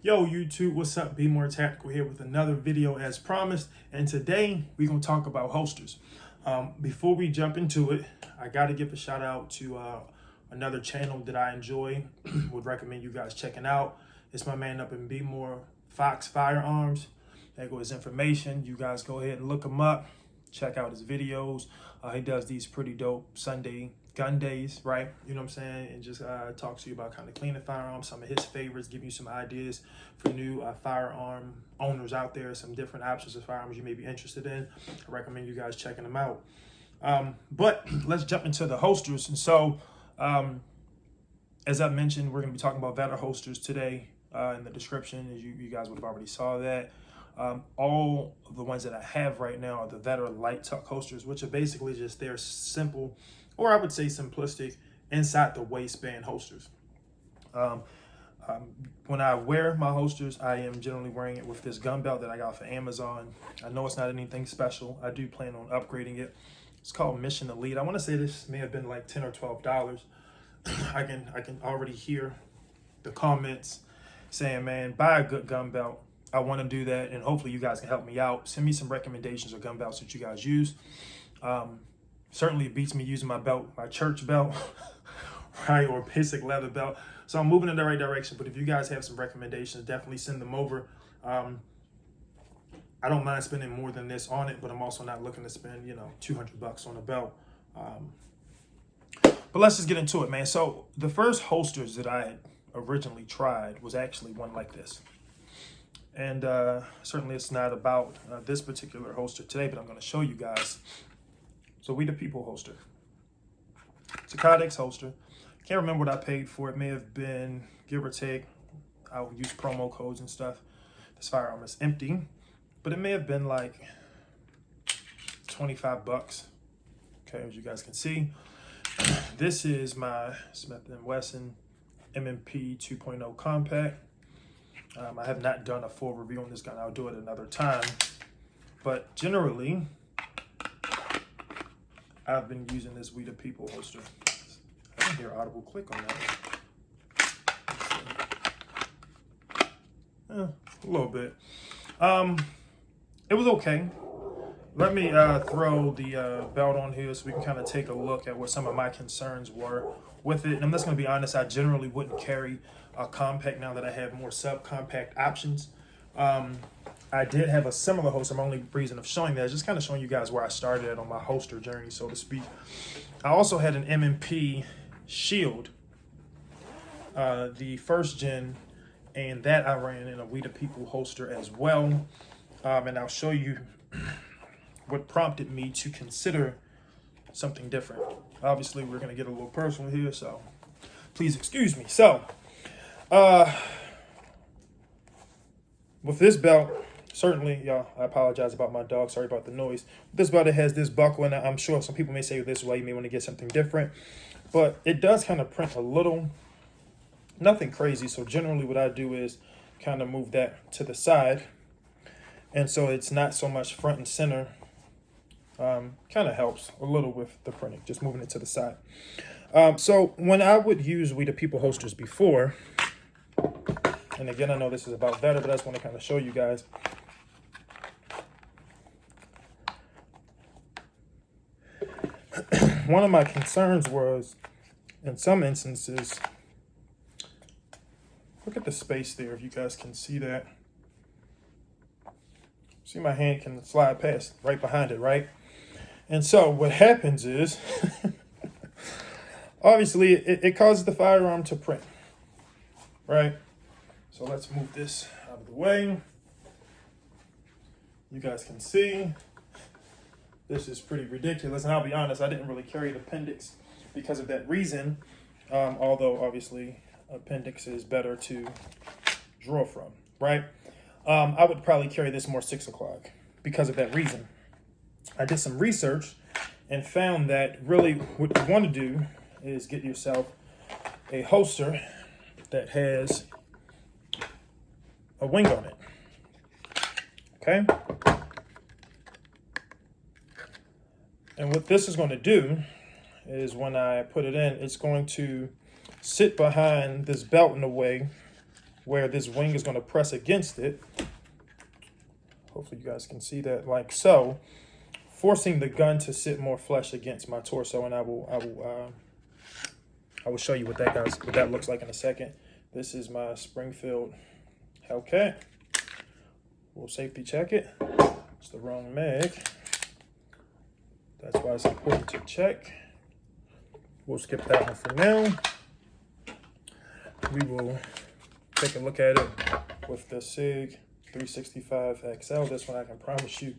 Yo YouTube, what's up? Bmore.Tactical here with another video as promised, and today we're going to talk about holsters. Before we jump into it, I got to give a shout out to another channel that I enjoy, would recommend you guys checking out. It's my man up in Bmore, Fox Firearms. There goes his information. You guys go ahead and look him up, check out his videos. He does these pretty dope Sunday gun days, right? You know what I'm saying? And just talks to you about kind of cleaning firearms, some of his favorites, give you some ideas for new firearm owners out there, some different options of firearms you may be interested in. I recommend you guys checking them out. But let's jump into the holsters. And so, as I mentioned, we're going to be talking about Vedder holsters today in the description, as you guys would have already saw that. All of the ones that I have right now are the Vedder light tuck holsters, which are basically just their simple, or I would say simplistic, inside the waistband holsters. When I wear my holsters, I am generally wearing it with this gun belt that I got for Amazon. I know it's not anything special. I do plan on upgrading it. It's called Mission Elite. I want to say this may have been like $10 or $12. I can already hear the comments saying, man, buy a good gun belt. I want to do that, and hopefully you guys can help me out. Send me some recommendations of gun belts that you guys use. Certainly it beats me using my belt, my church belt, right, or basic leather belt. So I'm moving in the right direction, but if you guys have some recommendations, definitely send them over. I don't mind spending more than this on it, but I'm also not looking to spend, $200 on a belt. But let's just get into it, man. So the first holsters that I had originally tried was actually one like this. And certainly it's not about this particular holster today, but I'm going to show you guys. So We the People holster. It's a kydex holster. Can't remember what I paid for it. May have been, give or take, I'll use promo codes and stuff. This firearm is empty, but it may have been like 25 bucks. Okay, as you guys can see, this is my Smith & Wesson M&P 2.0 compact. I have not done a full review on this gun. I'll do it another time. But generally, I've been using this We the People holster. I can hear audible click on that. A little bit. It was okay. Let me throw the belt on here so we can kind of take a look at what some of my concerns were with it. And I'm just going to be honest, I generally wouldn't carry a compact now that I have more subcompact options. I did have a similar holster. My only reason of showing that is just kind of showing you guys where I started at on my holster journey, so to speak. I also had an M&P Shield, the first gen, and that I ran in a We the People holster as well. And I'll show you what prompted me to consider something different. Obviously, we're going to get a little personal here, so please excuse me. So, with this belt, certainly, y'all, I apologize about my dog. Sorry about the noise. This belt, it has this buckle, and I'm sure some people may say this way, you may want to get something different. But it does kind of print a little, nothing crazy. So generally what I do is kind of move that to the side. And so it's not so much front and center. Kind of helps a little with the printing, just moving it to the side. So when I would use We the People holsters before, and again, I know this is about Vedder, but I just want to kind of show you guys. One of my concerns was, in some instances, look at the space there, if you guys can see that. See, my hand can slide past right behind it, right? And so what happens is, obviously, it causes the firearm to print, right? So let's move this out of the way. You guys can see. This is pretty ridiculous, and I'll be honest, I didn't really carry the appendix because of that reason, although obviously appendix is better to draw from, right? I would probably carry this more 6 o'clock because of that reason. I did some research and found that really what you want to do is get yourself a holster that has a wing on it, okay? And what this is going to do is when I put it in, it's going to sit behind this belt in a way where this wing is going to press against it. Hopefully you guys can see that, like so, forcing the gun to sit more flush against my torso. And I will show you what that looks like in a second. This is my Springfield Hellcat. We'll safety check it. It's the wrong mag. That's why it's important to check. We'll skip that one for now. We will take a look at it with the SIG 365 XL. This one, I can promise you,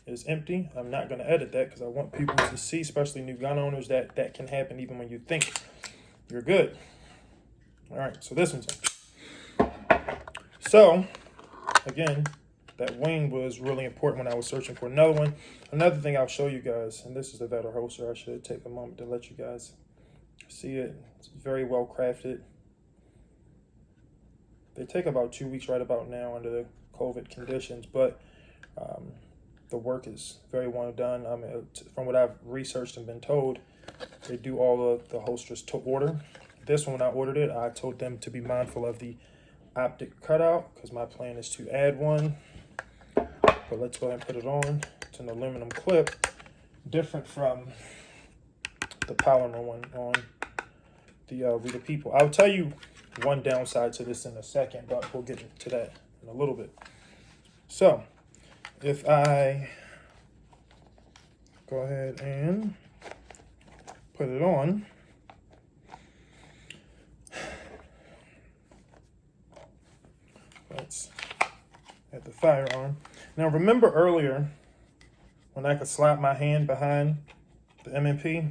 is empty. I'm not going to edit that because I want people to see, especially new gun owners, that that can happen even when you think you're good. All right, so this one's empty. So, again, that wing was really important when I was searching for another one. Another thing I'll show you guys, and this is the Vedder Holster. I should take a moment to let you guys see it. It's very well crafted. They take about 2 weeks right about now under the COVID conditions, but the work is very well done. I mean, from what I've researched and been told, they do all of the holsters to order. This one, when I ordered it, I told them to be mindful of the optic cutout because my plan is to add one. But let's go ahead and put it on. It's an aluminum clip, different from the polymer one on the We the People. I'll tell you one downside to this in a second, but we'll get to that in a little bit. So, if I go ahead and put it on, let's add the firearm. Now, remember earlier when I could slap my hand behind the M&P?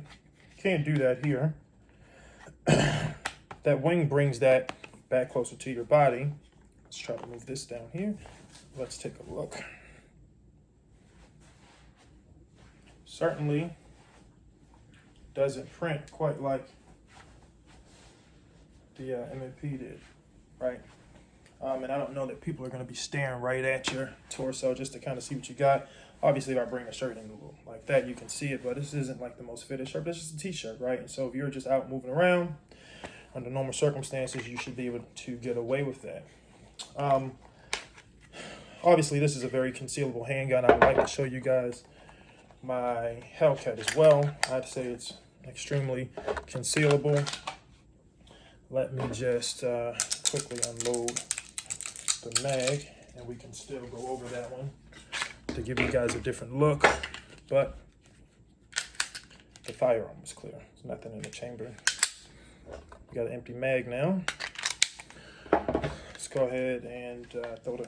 Can't do that here. That wing brings that back closer to your body. Let's try to move this down here. Let's take a look. Certainly doesn't print quite like the M&P did, right? And I don't know that people are going to be staring right at your torso just to kind of see what you got. Obviously, if I bring a shirt in a little like that, you can see it, but this isn't like the most fitted shirt. This is a t-shirt, right? And so if you're just out moving around, under normal circumstances, you should be able to get away with that. Obviously, this is a very concealable handgun. I would like to show you guys my Hellcat as well. I'd say it's extremely concealable. Let me just quickly unload the mag, and we can still go over that one to give you guys a different look. But the firearm is clear. There's nothing in the chamber. We got an empty mag now. Let's go ahead and throw the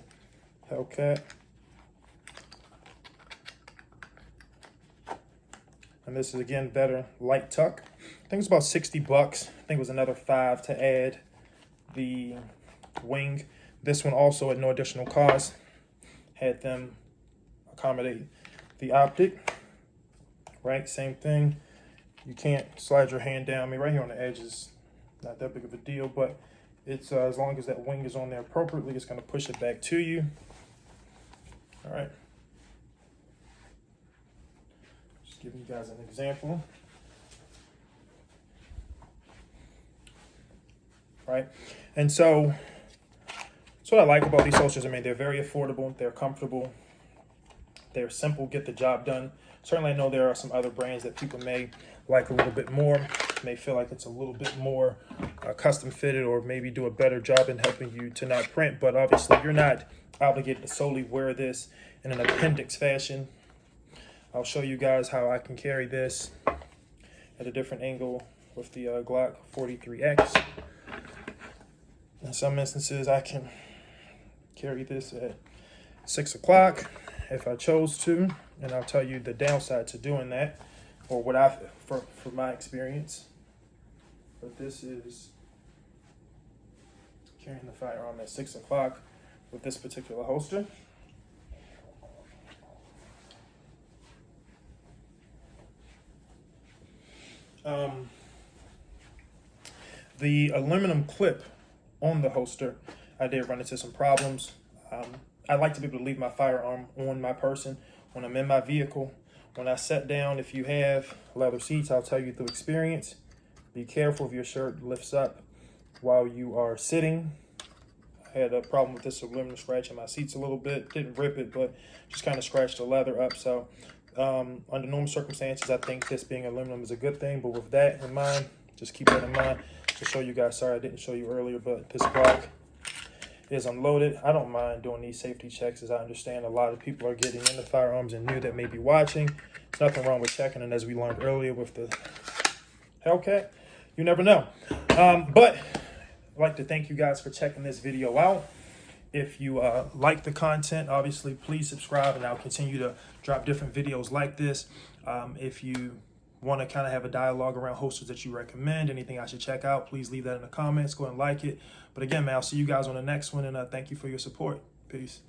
Hellcat. And this is again Vedder light tuck. I think it's about 60 bucks. I think it was another $5 to add the wing. This one also at no additional cost. Had them accommodate the optic. Right, same thing. You can't slide your hand down. I mean, right here on the edge is not that big of a deal, but it's as long as that wing is on there appropriately, it's going to push it back to you. All right. Just giving you guys an example. Right, and so that's what I like about these holsters. I mean, they're very affordable, they're comfortable, they're simple, get the job done. Certainly, I know there are some other brands that people may like a little bit more, may feel like it's a little bit more custom fitted, or maybe do a better job in helping you to not print. But obviously, you're not obligated to solely wear this in an appendix fashion. I'll show you guys how I can carry this at a different angle with the Glock 43X. In some instances, I can carry this at 6 o'clock if I chose to, and I'll tell you the downside to doing that, or what for my experience. But this is carrying the firearm at 6 o'clock with this particular holster. The aluminum clip on the holster, I did run into some problems. I like to be able to leave my firearm on my person when I'm in my vehicle. When I sit down, if you have leather seats, I'll tell you through experience, be careful if your shirt lifts up while you are sitting. I had a problem with this aluminum scratching my seats a little bit. Didn't rip it, but just kind of scratched the leather up. So under normal circumstances, I think this being aluminum is a good thing. But with that in mind, just keep that in mind to show you guys. Sorry I didn't show you earlier, but this Glock is unloaded. I don't mind doing these safety checks, as I understand a lot of people are getting into firearms and new that may be watching. There's nothing wrong with checking, and as we learned earlier with the Hellcat, you never know. But I'd like to thank you guys for checking this video out. If you like the content, obviously, please subscribe, and I'll continue to drop different videos like this. If you want to kind of have a dialogue around holsters that you recommend, anything I should check out, please leave that in the comments. Go and like it. But again, man, I'll see you guys on the next one, and thank you for your support. Peace.